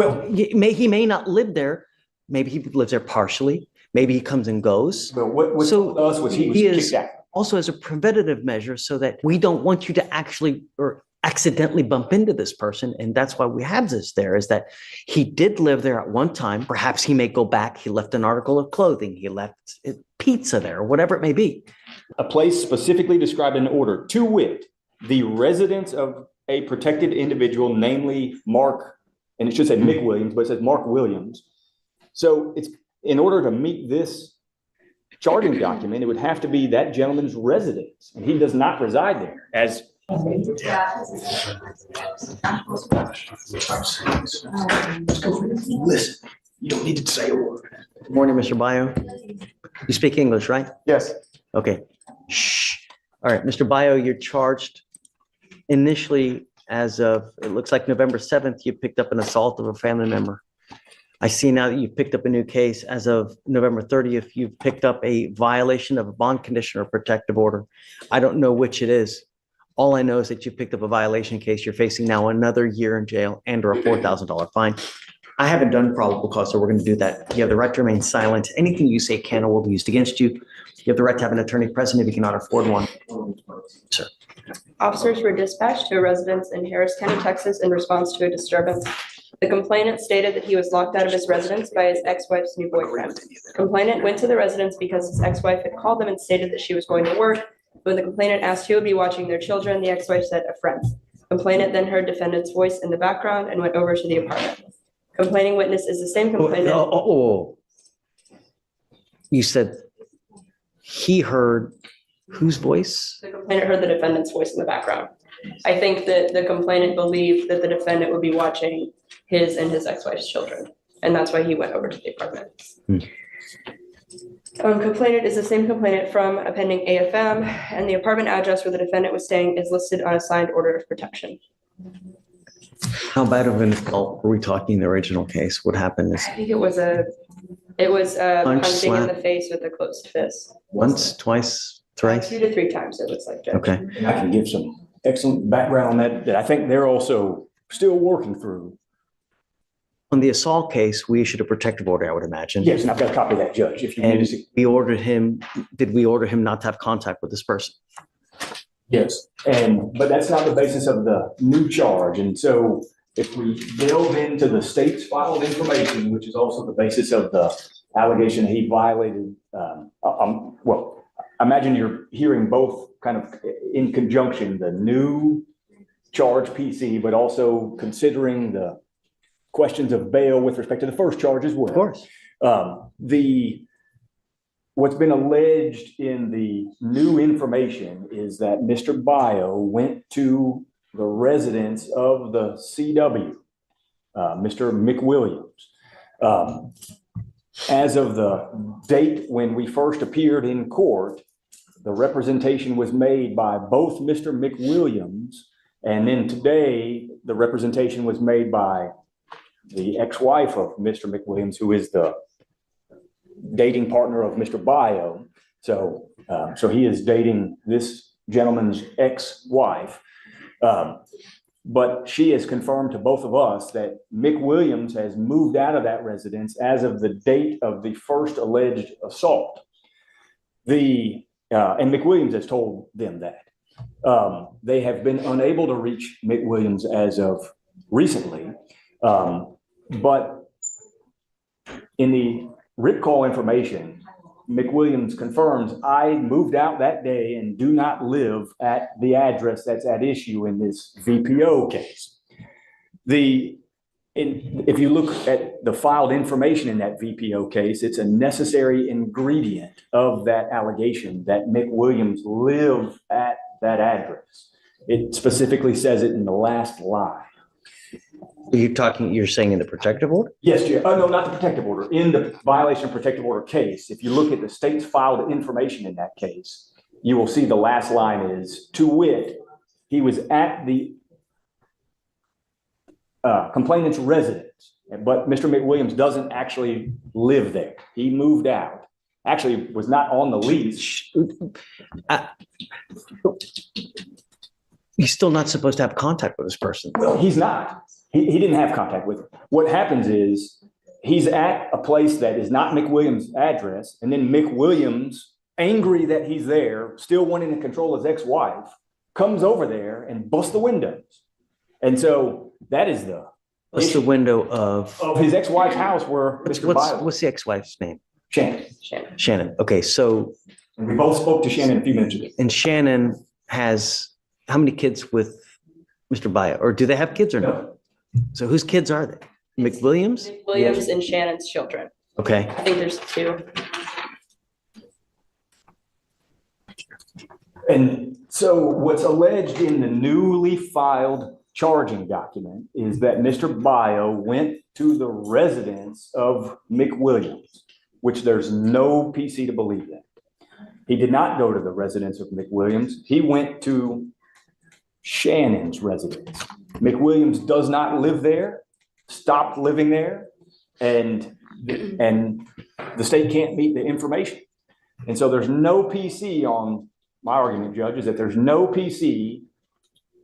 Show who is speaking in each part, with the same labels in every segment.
Speaker 1: Well,
Speaker 2: He may not live there. Maybe he lives there partially. Maybe he comes and goes.
Speaker 1: but what
Speaker 2: So
Speaker 1: told us was he was kicked out.
Speaker 2: Also as a preventative measure so that we don't want you to actually or accidentally bump into this person. And that's why we have this there is that he did live there at one time. Perhaps he may go back. He left an article of clothing. He left pizza there, or whatever it may be.
Speaker 1: A place specifically described in the order, to wit, the residence of a protected individual, namely Mark, and it should say Mick Williams, but it says Mark Williams. So it's in order to meet this charging document, it would have to be that gentleman's residence, and he does not reside there. As listen, you don't need to say a word.
Speaker 2: Good morning, Mr. Bio. You speak English, right?
Speaker 1: Yes.
Speaker 2: Okay. Shh. All right, Mr. Bio, you're charged initially as of, it looks like November 7th, you picked up an assault of a family member. I see now that you've picked up a new case. As of November 30th, you've picked up a violation of a bond condition or protective order. I don't know which it is. All I know is that you picked up a violation case. You're facing now another year in jail and or a $4,000 fine. I haven't done probable cause, so we're going to do that. You have the right to remain silent. Anything you say can or will be used against you. You have the right to have an attorney present if you cannot afford one. Sir.
Speaker 3: Officers were dispatched to a residence in Harris County, Texas in response to a disturbance. The complainant stated that he was locked out of his residence by his ex-wife's new boyfriend. Complainant went to the residence because his ex-wife had called them and stated that she was going to work. When the complainant asked who would be watching their children, the ex-wife said a friend. Complainant then heard defendant's voice in the background and went over to the apartment. Complaining witness is the same complainant.
Speaker 2: You said he heard whose voice?
Speaker 3: The complainant heard the defendant's voice in the background. I think that the complainant believed that the defendant would be watching his and his ex-wife's children, and that's why he went over to the apartment. Complainant is the same complainant from a pending AFM, and the apartment address where the defendant was staying is listed on a signed order of protection.
Speaker 2: How bad of an assault were we talking in the original case? What happened is
Speaker 3: I think it was punching in the face with a closed fist.
Speaker 2: Once, twice, thrice?
Speaker 3: 2 to 3 times, it looks like, Judge.
Speaker 2: Okay.
Speaker 1: And I can give some excellent background on that, that I think they're also still working through.
Speaker 2: On the assault case, we issued a protective order, I would imagine.
Speaker 1: Yes, and I've got a copy of that, Judge, if you need
Speaker 2: And
Speaker 1: to see.
Speaker 2: we ordered him, did we order him not to have contact with this person?
Speaker 1: Yes, but that's not the basis of the new charge. And so if we delve into the state's filed information, which is also the basis of the allegation he violated, well, imagine you're hearing both kind of in conjunction, the new charge PC, but also considering the questions of bail with respect to the first charge as well.
Speaker 2: Of course.
Speaker 1: What's been alleged in the new information is that Mr. Bio went to the residence of the CW, Mr. McWilliams. As of the date when we first appeared in court, the representation was made by both Mr. McWilliams, and then today the representation was made by the ex-wife of Mr. McWilliams, who is the dating partner of Mr. Bio. So he is dating this gentleman's ex-wife. But she has confirmed to both of us that McWilliams has moved out of that residence as of the date of the first alleged assault. And McWilliams has told them that. They have been unable to reach McWilliams as of recently. But in the RIP call information, McWilliams confirms, I moved out that day and do not live at the address that's at issue in this VPO case. If you look at the filed information in that VPO case, it's a necessary ingredient of that allegation that McWilliams lived at that address. It specifically says it in the last line.
Speaker 2: You're saying in the protective order?
Speaker 1: Yes, Jim. Oh, no, not the protective order. In the violation of protective order case, if you look at the state's filed information in that case, you will see the last line is, to wit, he was at the complainant's residence, but Mr. McWilliams doesn't actually live there. He moved out. Actually, was not on the lease.
Speaker 2: He's still not supposed to have contact with this person.
Speaker 1: Well, he's not. He didn't have contact with him. What happens is he's at a place that is not McWilliams' address, and then McWilliams, angry that he's there, still wanting to control his ex-wife, comes over there and busts the windows. And so that is
Speaker 2: What's the window of
Speaker 1: his ex-wife's house where Mr. Biles.
Speaker 2: what's the ex-wife's name?
Speaker 1: Shannon.
Speaker 2: Shannon. Okay, so
Speaker 1: And we both spoke to Shannon a few minutes ago.
Speaker 2: and Shannon has how many kids with Mr. Bio? Or do they have kids or no? So whose kids are they? McWilliams?
Speaker 3: Williams and Shannon's children.
Speaker 2: Okay.
Speaker 3: I think there's two.
Speaker 1: And so what's alleged in the newly filed charging document is that Mr. Bio went to the residence of McWilliams, which there's no PC to believe that. He did not go to the residence of McWilliams. He went to Shannon's residence. McWilliams does not live there, stopped living there, and the state can't meet the information. And so there's no PC on my argument, Judge, is that there's no PC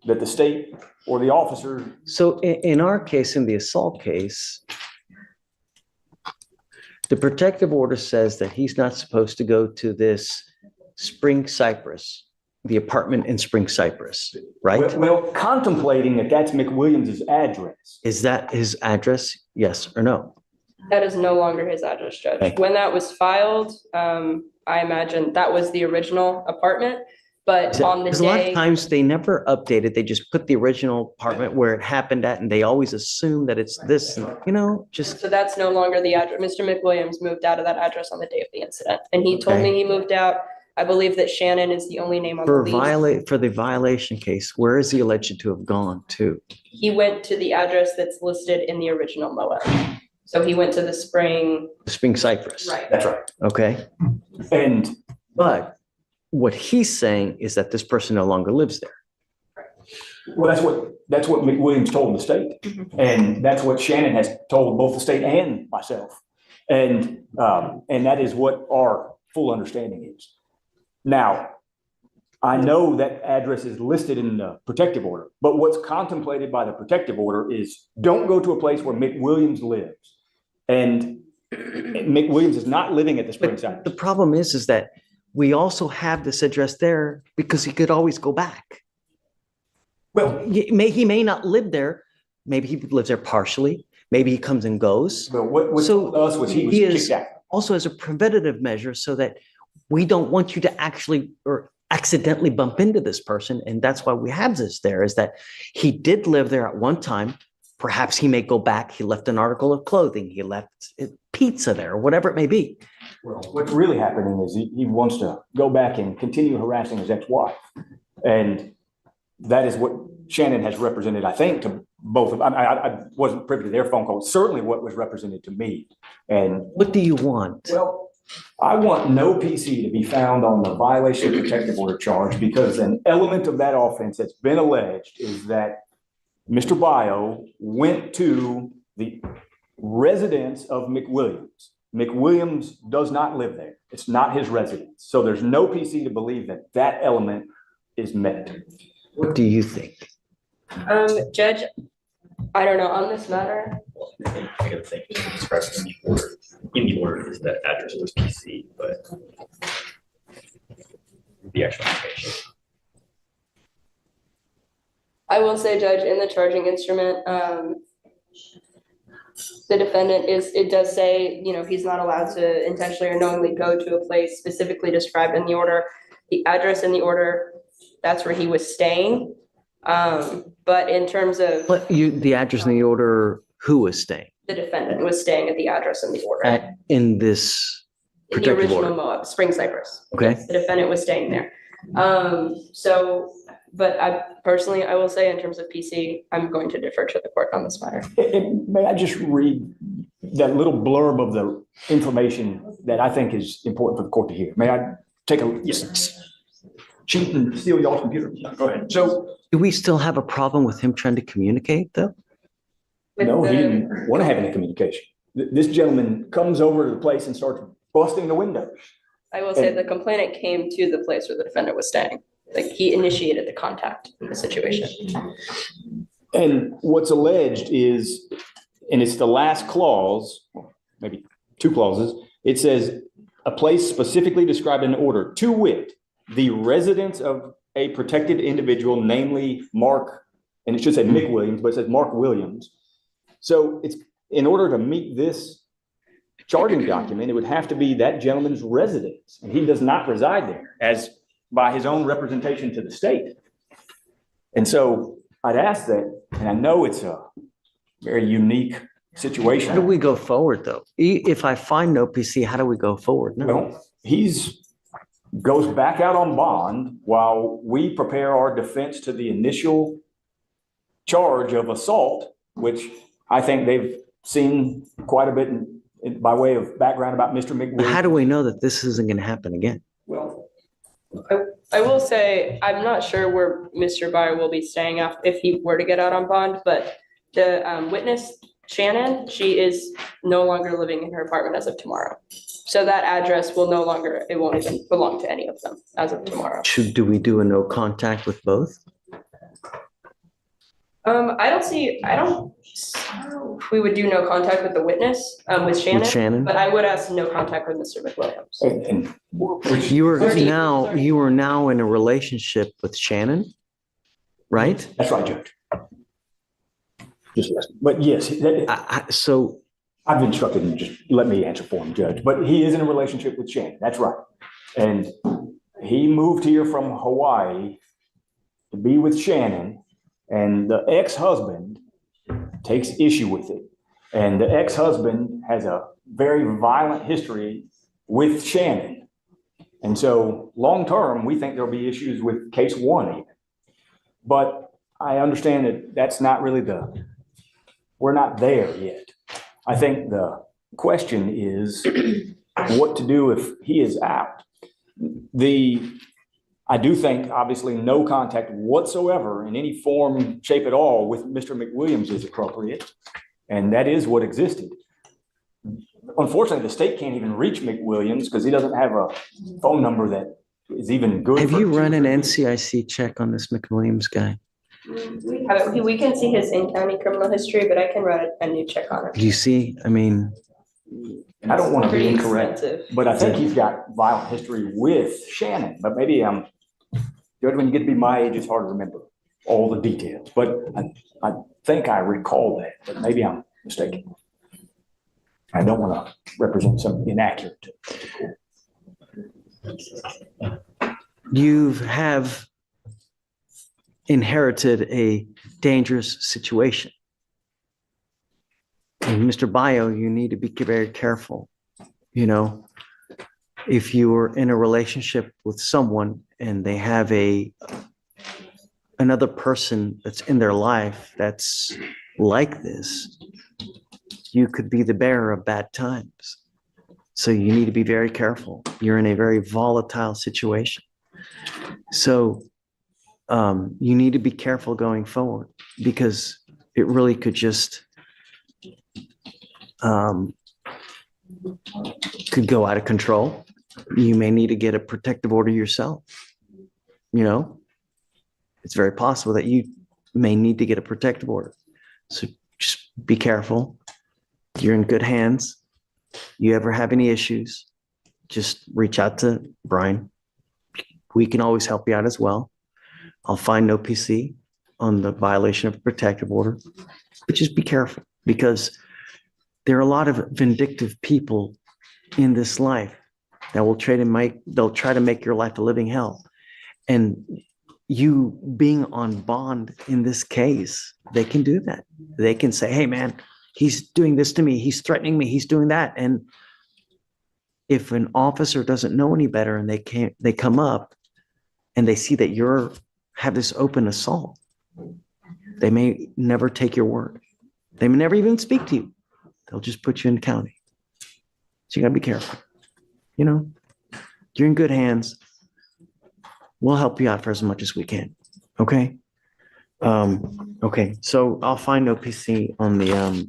Speaker 1: that the state or the officer.
Speaker 2: So in our case, in the assault case, the protective order says that he's not supposed to go to this Spring Cypress, the apartment in Spring Cypress, right?
Speaker 1: Well, contemplating that that's McWilliams' address.
Speaker 2: Is that his address? Yes or no?
Speaker 3: That is no longer his address, Judge.
Speaker 2: Okay.
Speaker 3: When that was filed, I imagine that was the original apartment, but on the
Speaker 2: Because a lot of
Speaker 3: day,
Speaker 2: times they never updated. They just put the original apartment where it happened at, and they always assume that it's this, just,
Speaker 3: so that's no longer the address. Mr. McWilliams moved out of that address on the day of the incident, and he told
Speaker 2: Okay.
Speaker 3: me he moved out. I believe that Shannon is the only name on the lease.
Speaker 2: for the violation case, where is he alleged to have gone to?
Speaker 3: He went to the address that's listed in the original MOA. So he went to the Spring,
Speaker 2: Spring Cypress.
Speaker 3: right?
Speaker 1: That's right.
Speaker 2: Okay,
Speaker 1: And
Speaker 2: but what he's saying is that this person no longer lives there.
Speaker 1: well, that's what McWilliams told the state. And that's what Shannon has told both the state and myself. And that is what our full understanding is. Now, I know that address is listed in the protective order, but what's contemplated by the protective order is don't go to a place where McWilliams lives. And McWilliams is not living at the Spring
Speaker 2: But
Speaker 1: Cypress.
Speaker 2: the problem is that we also have this address there because he could always go back.
Speaker 1: Well,
Speaker 2: He may not live there. Maybe he lives there partially. Maybe he comes and goes.
Speaker 1: but what
Speaker 2: So
Speaker 1: told us was he was
Speaker 2: he is-
Speaker 1: kicked out.
Speaker 2: Also as a preventative measure so that we don't want you to actually or accidentally bump into this person. And that's why we have this there is that he did live there at one time. Perhaps he may go back. He left an article of clothing. He left pizza there, or whatever it may be.
Speaker 1: Well, what's really happening is he wants to go back and continue harassing his ex-wife. And that is what Shannon has represented, I think, to both of, I wasn't privy to their phone call, certainly what was represented to me. And
Speaker 2: What do you want?
Speaker 1: well, I want no PC to be found on the violation of protective order charge because an element of that offense that's been alleged is that Mr. Bio went to the residence of McWilliams. McWilliams does not live there. It's not his residence. So there's no PC to believe that that element is met.
Speaker 2: What do you think?
Speaker 3: Judge, I don't know, on this matter,
Speaker 4: I gotta think, it's expressed in the order is that address was PC, but the actual location.
Speaker 3: I will say, Judge, in the charging instrument, the defendant it does say, he's not allowed to intentionally or knowingly go to a place specifically described in the order. The address in the order, that's where he was staying. But in terms of
Speaker 2: The address in the order, who was staying
Speaker 3: the defendant was staying at the address in the order.
Speaker 2: in this
Speaker 3: In the
Speaker 2: protective
Speaker 3: original
Speaker 2: order?
Speaker 3: MOA, Spring Cypress.
Speaker 2: Okay.
Speaker 3: The defendant was staying there. But I will say in terms of PC, I'm going to defer to the court on this matter.
Speaker 1: And may I just read that little blurb of the information that I think is important for the court to hear? May I take a cheat and steal y'all's computer? Go ahead. So,
Speaker 2: Do we still have a problem with him trying to communicate though?
Speaker 3: With
Speaker 1: no, he
Speaker 3: the-
Speaker 1: didn't want to have any communication. This gentleman comes over to the place and starts busting the windows.
Speaker 3: I will say the complainant came to the place where the defendant was staying. Like he initiated the contact in the situation.
Speaker 1: And what's alleged is, and it's the last clause, maybe two clauses, it says, a place specifically described in the order, to wit, the residence of a protected individual, namely Mark, and it should say Mick Williams, but it says Mark Williams. So it's, in order to meet this charging document, it would have to be that gentleman's residence, and he does not reside there, as by his own representation to the state. And so I'd ask that, and I know it's a very unique situation.
Speaker 2: How do we go forward, though? If I find no PC, how do we go forward? No.
Speaker 1: Well, goes back out on bond while we prepare our defense to the initial charge of assault, which I think they've seen quite a bit by way of background about Mr. McWilliams.
Speaker 2: But how do we know that this isn't going to happen again?
Speaker 1: Well,
Speaker 3: I will say, I'm not sure where Mr. Byer will be staying if he were to get out on bond, but the witness, Shannon, she is no longer living in her apartment as of tomorrow. So that address will no longer, it won't even belong to any of them as of tomorrow.
Speaker 2: Do we do a no contact with both?
Speaker 3: I don't know if we would do no contact with the witness, with Shannon, but I would ask no contact with Mr. McWilliams.
Speaker 1: and
Speaker 2: You are now in a relationship with Shannon, right?
Speaker 1: that's right, Judge. But yes,
Speaker 2: So
Speaker 1: I've instructed him, just let me answer for him, Judge, but he is in a relationship with Shannon, that's right. And he moved here from Hawaii to be with Shannon, and the ex-husband takes issue with it. And the ex-husband has a very violent history with Shannon. And so long-term, we think there'll be issues with case one even. But I understand that that's not really we're not there yet. I think the question is what to do if he is out. I do think, obviously, no contact whatsoever in any form, shape at all with Mr. McWilliams is appropriate, and that is what existed. Unfortunately, the state can't even reach McWilliams because he doesn't have a phone number that is even good.
Speaker 2: have you run an NCIC check on this McWilliams guy?
Speaker 3: We haven't, we can see his in-county criminal history, but I can run a new check on it.
Speaker 2: Do you see? I mean,
Speaker 1: I don't want to be
Speaker 3: Pretty
Speaker 1: incorrect,
Speaker 3: expensive.
Speaker 1: but I think he's got violent history with Shannon, but maybe Judge, when you get to be my age, it's hard to remember all the details, but I think I recall that, but maybe I'm mistaken. I don't want to represent something inaccurate.
Speaker 2: you have inherited a dangerous situation. And Mr. Bio, you need to be very careful. You know, if you are in a relationship with someone and they have another person that's in their life that's like this, you could be the bearer of bad times. So you need to be very careful. You're in a very volatile situation. So you need to be careful going forward because it really could just could go out of control. You may need to get a protective order yourself. You know, it's very possible that you may need to get a protective order. So just be careful. You're in good hands. You ever have any issues, just reach out to Brian. We can always help you out as well. I'll find no PC on the violation of a protective order, but just be careful because there are a lot of vindictive people in this life that will they'll try to make your life a living hell. And you being on bond in this case, they can do that. They can say, hey man, he's doing this to me. He's threatening me. He's doing that. And if an officer doesn't know any better and they come up and they see that have this open assault, they may never take your word. They may never even speak to you. They'll just put you in county. So you gotta be careful. You know, you're in good hands. We'll help you out for as much as we can. Okay. Okay. So I'll find OPC on the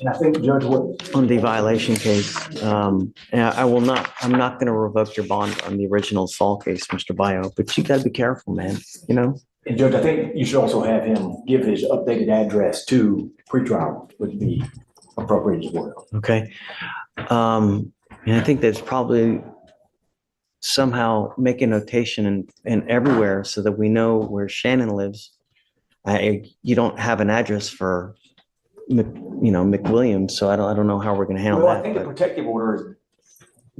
Speaker 1: And I think, Judge, what,
Speaker 2: On the violation case, and I'm not going to revoke your bond on the original assault case, Mr. Bio, but you got to be careful, man, you know?
Speaker 1: and Judge, I think you should also have him give his updated address to pretrial would be appropriate as well.
Speaker 2: Okay. And I think there's probably somehow make a notation in everywhere so that we know where Shannon lives. You don't have an address for, McWilliams, so I don't know how we're going to handle
Speaker 1: Well, I
Speaker 2: that.
Speaker 1: think the
Speaker 2: but-
Speaker 1: protective order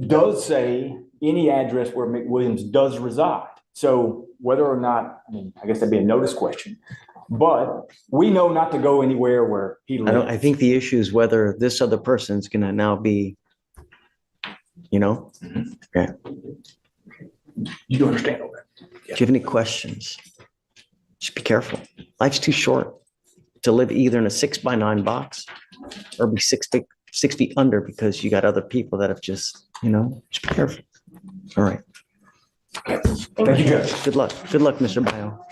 Speaker 1: does say any address where McWilliams does reside. So whether or not, I mean, I guess that'd be a notice question, but we know not to go anywhere where he lives.
Speaker 2: I think the issue is whether this other person's going to now be, okay.
Speaker 1: You do understand all that?
Speaker 2: Do you have any questions? Just be careful. Life's too short to live either in a 6x9 box or be 6 feet under because you got other people that have just be careful. All right.
Speaker 1: Thank you, Judge.
Speaker 2: Good luck. Good luck, Mr. Bio.